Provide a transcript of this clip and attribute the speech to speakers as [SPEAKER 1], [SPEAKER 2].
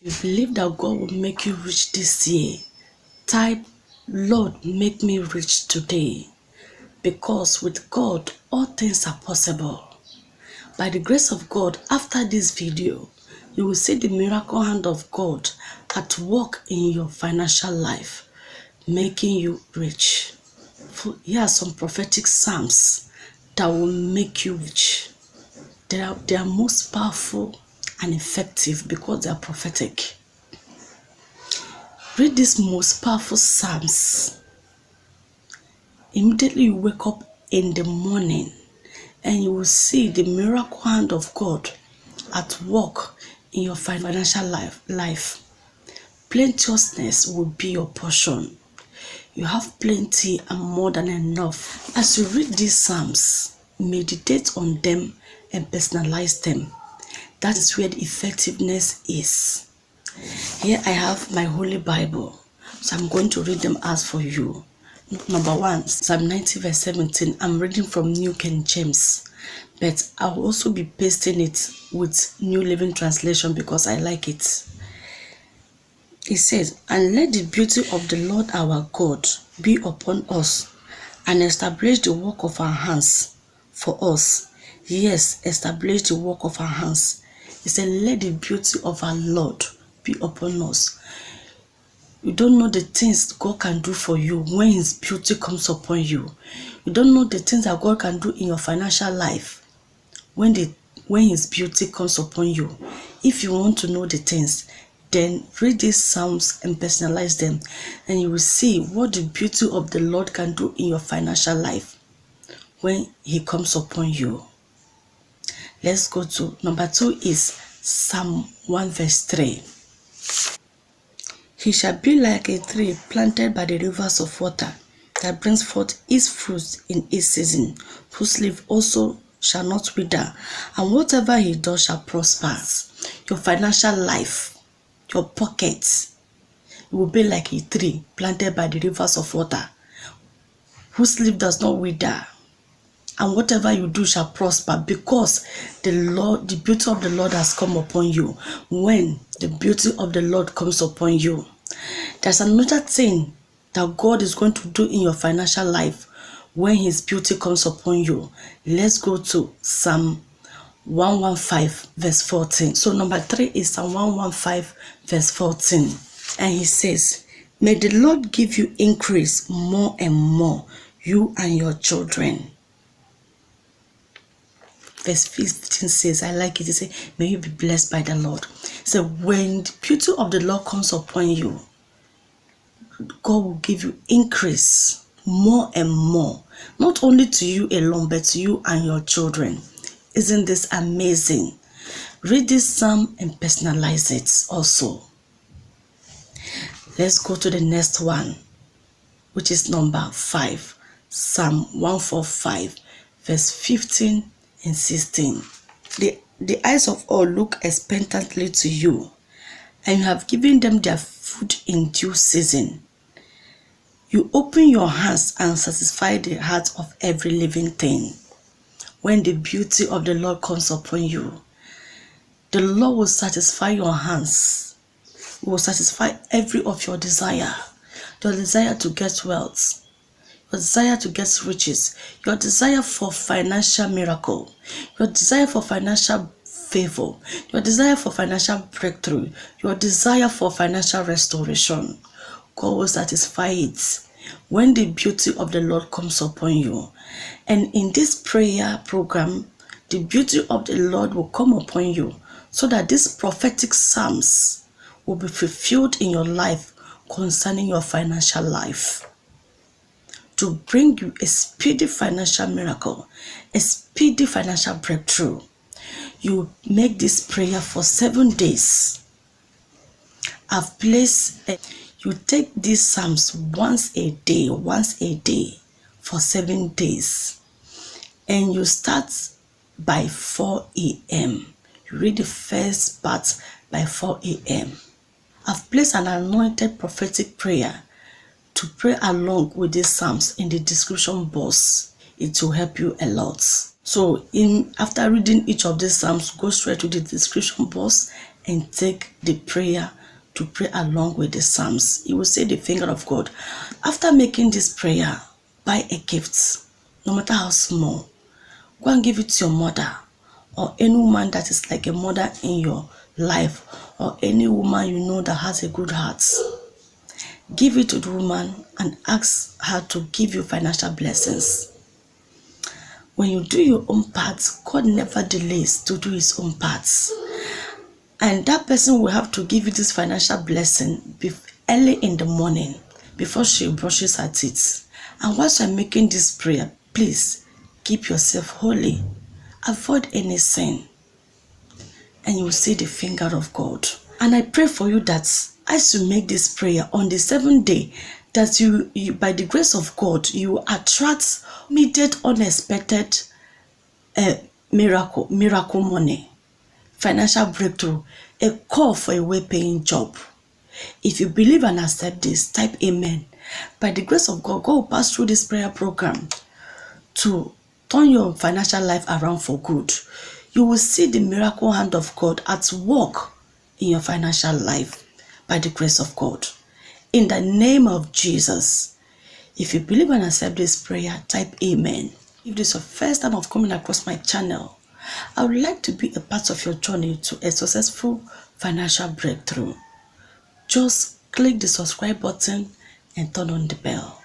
[SPEAKER 1] You believe that God will make you rich this year. Type, Lord, make me rich today. Because with God, all things are possible. By the grace of God, after this video, you will see the miracle hand of God at work in your financial life, making you rich. Here are some prophetic psalms that will make you rich. They are most powerful and effective because they are prophetic. Read these most powerful psalms. Immediately you wake up in the morning and you will see the miracle hand of God at work in your financial life. Plenteousness will be your portion. You have plenty and more than enough. As you read these psalms, meditate on them and personalize them. That is where the effectiveness is. Here I have my Holy Bible, so I'm going to read them as for you. Number 1, Psalm 90 verse 17. I'm reading from New King James, but I will also be pasting it with New Living Translation because I like it. It says, "And let the beauty of the Lord our God be upon us, and establish the work of our hands for us." Yes, establish the work of our hands. It said, let the beauty of our Lord be upon us. You don't know the things God can do for you when His beauty comes upon you. You don't know the things that God can do in your financial life when His beauty comes upon you. If you want to know the things, then read these psalms and personalize them, and you will see what the beauty of the Lord can do in your financial life when He comes upon you. Let's go to number 2 is Psalm 1 verse 3. He shall be like a tree planted by the rivers of water, that brings forth its fruit in its season, whose leaf also shall not wither, and whatever he does shall prosper. Your financial life, your pockets, it will be like a tree planted by the rivers of water, whose leaf does not wither, and whatever you do shall prosper, because the beauty of the Lord has come upon you. When the beauty of the Lord comes upon you, there's another thing that God is going to do in your financial life when His beauty comes upon you. Let's go to Psalm 115 verse 14. So number 3 is Psalm 115 verse 14. And he says, "May the Lord give you increase more and more, you and your children." Verse 15 says, I like it. It says, "May you be blessed by the Lord." So when the beauty of the Lord comes upon you, God will give you increase more and more, not only to you alone, but to you and your children. Isn't this amazing? Read this psalm and personalize it also. Let's go to the next one, which is number 5, Psalm 145 verse 15 and 16. The eyes of all look expectantly to you, and you have given them their food in due season. You open your hands and satisfy the heart of every living thing. When the beauty of the Lord comes upon you, the Lord will satisfy your hands. He will satisfy every of your desire to get wealth, your desire to get riches, your desire for financial miracle, your desire for financial favor, your desire for financial breakthrough, your desire for financial restoration. God will satisfy it when the beauty of the Lord comes upon you. And in this prayer program, the beauty of the Lord will come upon you, so that these prophetic psalms will be fulfilled in your life concerning your financial life, to bring you a speedy financial miracle, a speedy financial breakthrough. You make this prayer for 7 days. You take these psalms once a day for 7 days, and you start by 4 a.m. You read the first part by 4 a.m. I've placed an anointed prophetic prayer to pray along with these psalms in the description box. It will help you a lot. So after reading each of these psalms, go straight to the description box and take the prayer to pray along with the Psalms. You will see the finger of God. After making this prayer, buy a gift, no matter how small. Go and give it to your mother or any woman that is like a mother in your life, or any woman you know that has a good heart. Give it to the woman and ask her to give you financial blessings. When you do your own part, God never delays to do his own parts. And that person will have to give you this financial blessing early in the morning before she brushes her teeth. And once you're making this prayer, please keep yourself holy. Avoid any sin. And you will see the finger of God. And I pray for you that as you make this prayer on the 7th day, that you by the grace of God, you attract immediate, unexpected miracle money, financial breakthrough, a call for a well-paying job. If you believe and accept this, type amen. By the grace of God, God will pass through this prayer program to turn your financial life around for good. You will see the miracle hand of God at work in your financial life by the grace of God. In the name of Jesus. If you believe and accept this prayer, type amen. If this is your first time of coming across my channel, I would like to be a part of your journey to a successful financial breakthrough. Just click the subscribe button and turn on the bell.